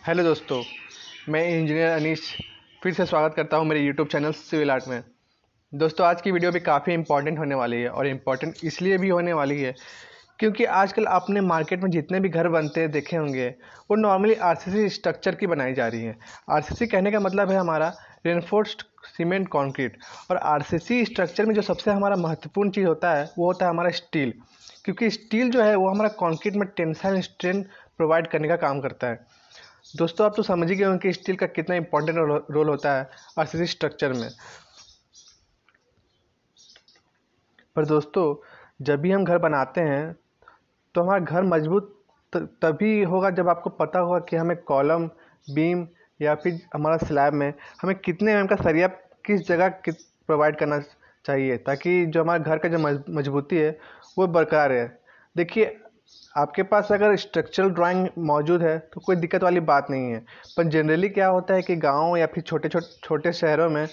Hello दोस्तों, मैं engineer Anish फिर से स्वागत करता हूं मेरे यूट्यूब चैनल सिविल आर्ट में। दोस्तों, आज की वीडियो भी काफ़ी इंपॉर्टेंट होने वाली है और इम्पॉर्टेंट इसलिए भी होने वाली है क्योंकि आजकल आपने मार्केट में जितने भी घर बनते हैं देखे होंगे, वो नॉर्मली आरसीसी स्ट्रक्चर की बनाई जा रही है। आरसीसी कहने का मतलब है हमारा रेनफोर्स्ड सीमेंट कंक्रीट। और आरसीसी स्ट्रक्चर में जो सबसे हमारा महत्वपूर्ण चीज़ होता है वो होता है हमारा स्टील, क्योंकि स्टील जो है वो हमारा कंक्रीट में टेंसाइल स्ट्रेंथ प्रोवाइड करने का काम करता है। दोस्तों, आप तो समझ ही गए होंगे कि स्टील का कितना इंपॉर्टेंट रोल होता है आरसीसी स्ट्रक्चर में। पर दोस्तों, जब भी हम घर बनाते हैं तो हमारा घर मजबूत तभी होगा जब आपको पता होगा कि हमें कॉलम, बीम या फिर हमारा स्लैब में हमें कितने एम का सरिया किस जगह प्रोवाइड करना चाहिए, ताकि जो हमारे घर का जो मजबूती है वो बरकरार रहे। देखिए, आपके पास अगर स्ट्रक्चरल ड्राइंग मौजूद है तो कोई दिक्कत वाली बात नहीं है। पर जनरली क्या होता है कि गाँव या फिर छोटे शहरों में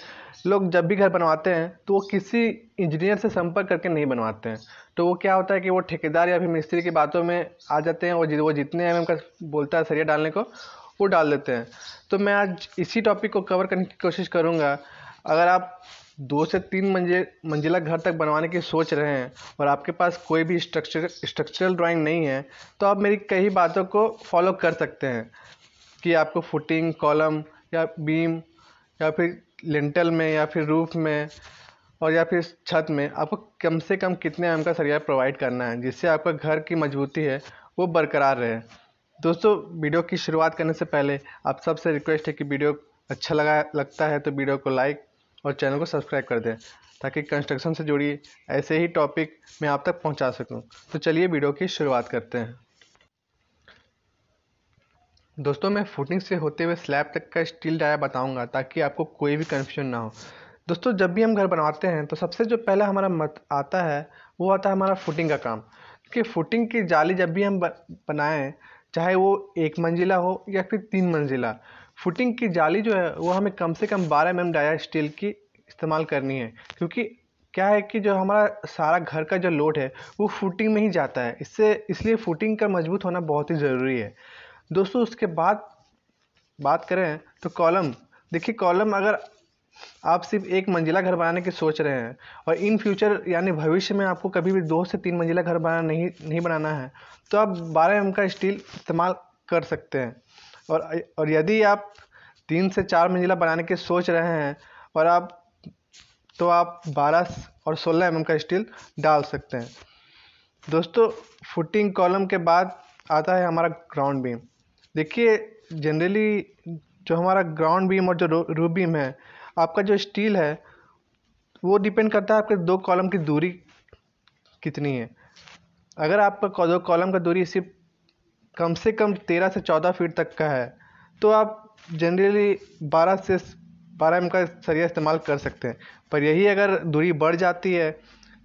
लोग जब भी घर बनवाते हैं तो वो किसी इंजीनियर से संपर्क करके नहीं बनवाते हैं। तो वो क्या होता है कि वो ठेकेदार या फिर मिस्त्री की बातों में आ जाते हैं और वो जितने एमएम का बोलता है सरिया डालने को वो डाल देते हैं। तो मैं आज इसी टॉपिक को कवर करने की कोशिश करूँगा। अगर आप 2 से 3 मंजिला घर तक बनवाने की सोच रहे हैं और आपके पास कोई भी स्ट्रक्चरल ड्राइंग नहीं है, तो आप मेरी कई बातों को फॉलो कर सकते हैं कि आपको फुटिंग, कॉलम या बीम या फिर लिंटल में या फिर रूफ में और या फिर छत में आपको कम से कम कितने एम का सरिया प्रोवाइड करना है, जिससे आपका घर की मजबूती है वो बरकरार रहे। दोस्तों, वीडियो की शुरुआत करने से पहले आप सबसे रिक्वेस्ट है कि वीडियो अच्छा लगता है तो वीडियो को लाइक और चैनल को सब्सक्राइब कर दें, ताकि कंस्ट्रक्शन से जुड़ी ऐसे ही टॉपिक मैं आप तक पहुंचा सकूं। तो चलिए वीडियो की शुरुआत करते हैं। दोस्तों, मैं फुटिंग से होते हुए स्लैब तक का स्टील डाया बताऊंगा ताकि आपको कोई भी कन्फ्यूजन ना हो। दोस्तों, जब भी हम घर बनाते हैं तो सबसे जो पहला हमारा मत आता है वो आता है हमारा फुटिंग का काम। क्योंकि फुटिंग की जाली जब भी हम बनाएं, चाहे वो 1 मंजिला हो या फिर 3 मंजिला, फुटिंग की जाली जो है वो हमें कम से कम 12 mm डाया स्टील की इस्तेमाल करनी है। क्योंकि क्या है कि जो हमारा सारा घर का जो लोड है वो फुटिंग में ही जाता है, इसलिए फुटिंग का मजबूत होना बहुत ही ज़रूरी है। दोस्तों, उसके बाद बात करें तो कॉलम। देखिए, कॉलम अगर आप सिर्फ 1 मंजिला घर बनाने की सोच रहे हैं और इन फ्यूचर यानी भविष्य में आपको कभी भी 2 से 3 मंजिला घर बनाना नहीं बनाना है, तो आप 12 mm का स्टील इस्तेमाल कर सकते हैं। और यदि आप 3 से 4 मंजिला बनाने की सोच रहे हैं और आप 12 और 16 mm का स्टील डाल सकते हैं। दोस्तों, फुटिंग कॉलम के बाद आता है हमारा ग्राउंड बीम। देखिए, जनरली जो हमारा ग्राउंड बीम और जो रूफ बीम है, आपका जो स्टील है वो डिपेंड करता है आपके 2 कॉलम की दूरी कितनी है। अगर आपका 2 कॉलम का दूरी सिर्फ कम से कम 13 से 14 फीट तक का है, तो आप जनरली 12 का सरिया इस्तेमाल कर सकते हैं। पर यही अगर दूरी बढ़ जाती है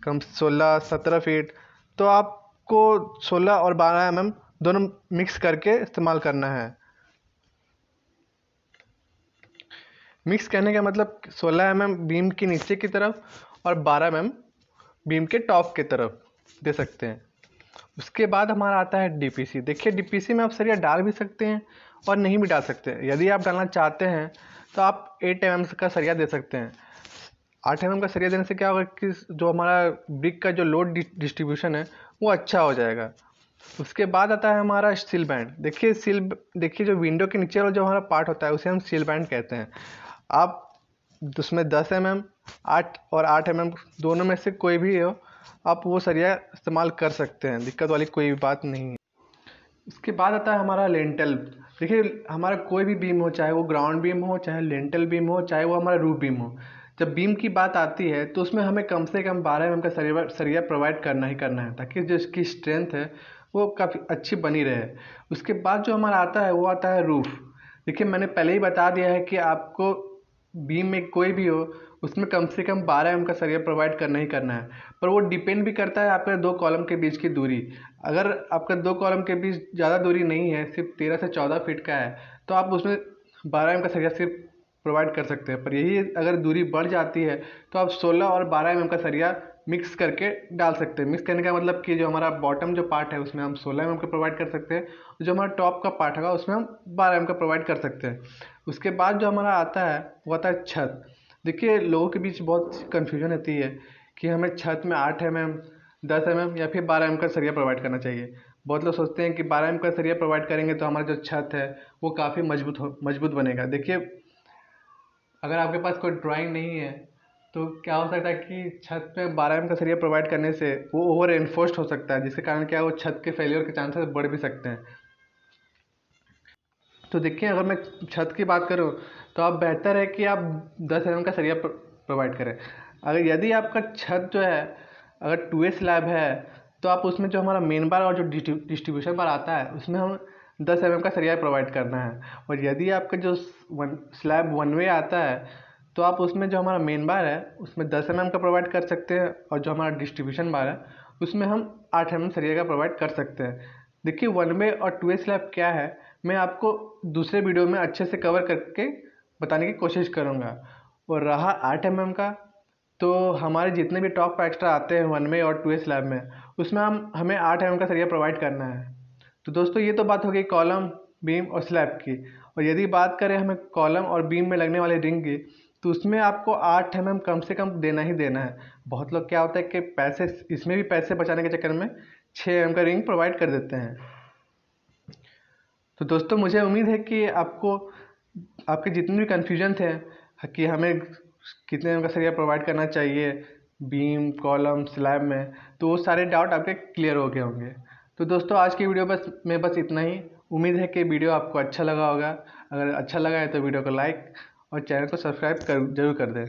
कम 16-17 फीट, तो आपको 16 और 12 दोनों मिक्स करके इस्तेमाल करना है। मिक्स करने का मतलब 16 बीम के नीचे की तरफ और 12 बीम के टॉप की तरफ दे सकते हैं। उसके बाद हमारा आता है डीपीसी। देखिए, डीपीसी में आप सरिया डाल भी सकते हैं और नहीं भी डाल सकते हैं। यदि आप डालना चाहते हैं तो आप 8 mm का सरिया दे सकते हैं। 8 mm का सरिया देने से क्या होगा कि जो हमारा ब्रिक का जो लोड डिस्ट्रीब्यूशन है वो अच्छा हो जाएगा। उसके बाद आता है हमारा सील बैंड। देखिए, जो विंडो के नीचे वाला जो हमारा पार्ट होता है उसे हम सील बैंड कहते हैं। आप उसमें 10 mm, 8 और 8 mm दोनों में से कोई भी हो, आप वो सरिया इस्तेमाल कर सकते हैं, दिक्कत वाली कोई बात नहीं है। उसके बाद आता है हमारा लेंटल। देखिए, हमारा कोई भी बीम हो, चाहे वो ग्राउंड बीम हो, चाहे लेंटल बीम हो, चाहे वो हमारा रूफ बीम हो, जब बीम की बात आती है तो उसमें हमें कम से कम 12 mm का सरिया प्रोवाइड करना ही करना है, ताकि जो इसकी स्ट्रेंथ है वो काफ़ी अच्छी बनी रहे। उसके बाद जो हमारा आता है वो आता है रूफ। देखिए, मैंने पहले ही बता दिया है कि आपको बीम में कोई भी हो उसमें कम से कम 12 mm का सरिया प्रोवाइड करना ही करना है। पर वो डिपेंड भी करता है आपके 2 कॉलम के बीच की दूरी। अगर आपका 2 कॉलम के बीच ज़्यादा दूरी नहीं है, सिर्फ 13 से 14 फीट का है, तो आप उसमें 12 mm का सरिया सिर्फ प्रोवाइड कर सकते हैं। पर यही अगर दूरी बढ़ जाती है तो आप 16 और 12 mm का सरिया मिक्स करके डाल सकते हैं। मिक्स करने का मतलब कि जो हमारा बॉटम जो पार्ट है उसमें हम 16 mm का प्रोवाइड कर सकते हैं, और जो हमारा टॉप का पार्ट होगा उसमें हम 12 mm का प्रोवाइड कर सकते हैं। उसके बाद जो हमारा आता है वो आता है छत। देखिए, लोगों के बीच बहुत कन्फ्यूजन रहती है कि हमें छत में 8 mm, 10 mm या फिर 12 mm का सरिया प्रोवाइड करना चाहिए। बहुत लोग सोचते हैं कि 12 mm का सरिया प्रोवाइड करेंगे तो हमारा जो छत है वो काफ़ी मजबूत बनेगा। देखिए, अगर आपके पास कोई ड्राइंग नहीं है तो क्या हो सकता है कि छत पे 12 mm का सरिया प्रोवाइड करने से वो ओवर एनफोर्स्ड हो सकता है, जिसके कारण क्या वो छत के फेलियर के चांसेस बढ़ भी सकते हैं। तो देखिए, अगर मैं छत की बात करूँ तो आप बेहतर है कि आप 10 mm का सरिया प्रोवाइड करें। अगर यदि आपका छत जो है अगर 2A स्लैब है तो आप उसमें जो हमारा मेन बार और जो डिस्ट्रीब्यूशन बार आता है उसमें हम 10 mm का सरिया प्रोवाइड करना है। और यदि आपका जो स्लैब 1 वे आता है तो आप उसमें जो हमारा मेन बार है उसमें 10 mm का प्रोवाइड कर सकते हैं, और जो हमारा डिस्ट्रीब्यूशन बार है उसमें हम 8 mm सरिया का प्रोवाइड कर सकते हैं। देखिए, 1 वे और 2A स्लैब क्या है मैं आपको दूसरे वीडियो में अच्छे से कवर करके बताने की कोशिश करूँगा। और रहा 8 mm का, तो हमारे जितने भी टॉप एक्स्ट्रा आते हैं 1 वे और 2A स्लैब में उसमें हमें 8 mm का सरिया प्रोवाइड करना है। तो दोस्तों, ये तो बात हो गई कॉलम, बीम और स्लैब की। और यदि बात करें हमें कॉलम और बीम में लगने वाले रिंग की, तो उसमें आपको 8 mm कम से कम देना ही देना है। बहुत लोग क्या होता है कि पैसे इसमें भी पैसे बचाने के चक्कर में 6 mm का रिंग प्रोवाइड कर देते हैं। तो दोस्तों, मुझे उम्मीद है कि आपको आपके जितने भी कन्फ्यूजन थे कि हमें कितने एम का सरिया प्रोवाइड करना चाहिए बीम, कॉलम, स्लैब में, तो वो सारे डाउट आपके क्लियर हो गए होंगे। तो दोस्तों, आज की वीडियो बस इतना ही। उम्मीद है कि वीडियो आपको अच्छा लगा होगा। अगर अच्छा लगा है तो वीडियो को लाइक और चैनल को सब्सक्राइब जरूर कर दें।